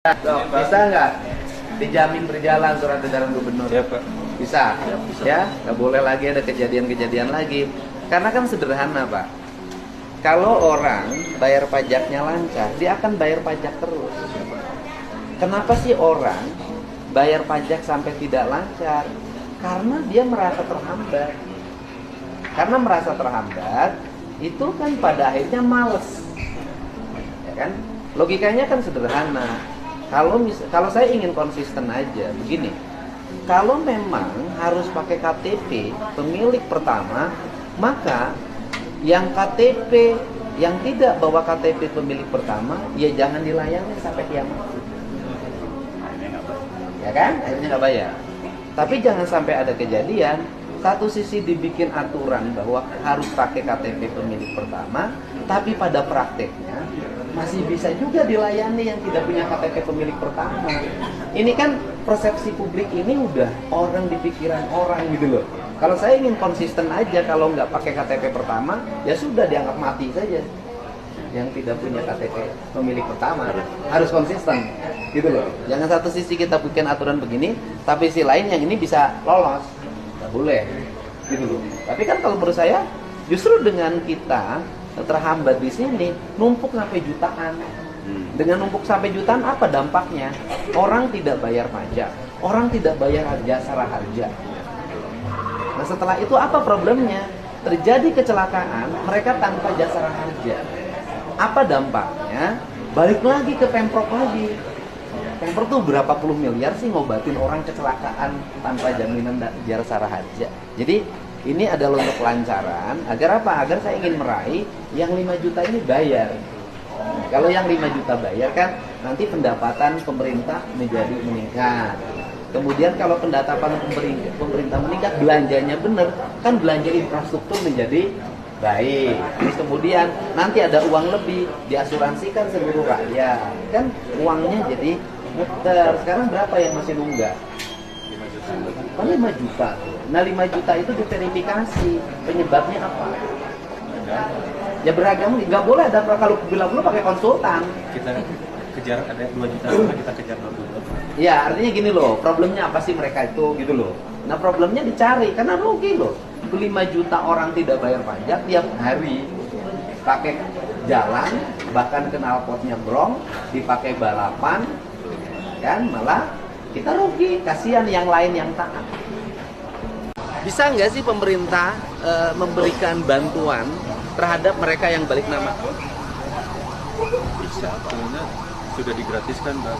Dok, bisa nggak dijamin berjalan surat edaran gubernur? Ya, Pak. Bisa, Ya, bisa. ya, nggak boleh lagi ada kejadian-kejadian lagi. Karena kan sederhana, Pak. Kalau orang bayar pajaknya lancar, dia akan bayar pajak terus. Kenapa sih orang bayar pajak sampai tidak lancar? Karena dia merasa terhambat. Karena merasa terhambat, itu kan pada akhirnya males. Ya kan? Logikanya kan sederhana. Kalau saya ingin konsisten aja, begini. Kalau memang harus pakai KTP pemilik pertama, maka yang KTP yang tidak bawa KTP pemilik pertama, ya jangan dilayani sampai kiamat. Ya kan? Akhirnya nggak bayar. Tapi jangan sampai ada kejadian satu sisi dibikin aturan bahwa harus pakai KTP pemilik pertama, tapi pada prakteknya masih bisa juga dilayani yang tidak punya KTP pemilik pertama. Ini kan persepsi publik ini udah orang di pikiran orang gitu loh. Kalau saya ingin konsisten aja, kalau nggak pakai KTP pertama, ya sudah dianggap mati saja. Yang tidak punya KTP pemilik pertama harus konsisten, gitu loh. Jangan satu sisi kita bikin aturan begini, tapi sisi lain yang ini bisa lolos, nggak boleh, gitu loh. Tapi kan kalau menurut saya, justru dengan kita terhambat di sini, numpuk sampai jutaan. Dengan numpuk sampai jutaan, apa dampaknya? Orang tidak bayar pajak, orang tidak bayar jasara harja. Nah setelah itu apa problemnya? Terjadi kecelakaan, mereka tanpa jasara harja. Apa dampaknya? Balik lagi ke Pemprov lagi. Pemprov tuh berapa puluh miliar sih ngobatin orang kecelakaan tanpa jaminan jasara harja. Jadi ini adalah untuk kelancaran. Agar apa? Agar saya ingin meraih yang 5 juta ini bayar. Kalau yang 5 juta bayar kan nanti pendapatan pemerintah menjadi meningkat. Kemudian kalau pendapatan pemerintah meningkat, belanjanya benar, kan belanja infrastruktur menjadi baik. Terus kemudian nanti ada uang lebih, diasuransikan seluruh rakyat. Kan uangnya jadi muter. Sekarang berapa yang masih nunggak? 5 juta. Nah 5 juta itu diverifikasi. Penyebabnya apa? Ya beragam, nggak boleh ada, kalau bilang lu pakai konsultan. Kita kejar ada 2 juta, kita kejar 2 juta. Ya artinya gini loh, problemnya apa sih mereka itu gitu loh. Nah problemnya dicari, karena rugi loh. 5 juta orang tidak bayar pajak tiap hari, pakai jalan, bahkan knalpotnya brong, dipakai balapan, kan malah kita rugi, kasihan yang lain yang taat. Bisa nggak sih pemerintah memberikan bantuan terhadap mereka yang balik nama? Bisa, karena sudah digratiskan, Pak.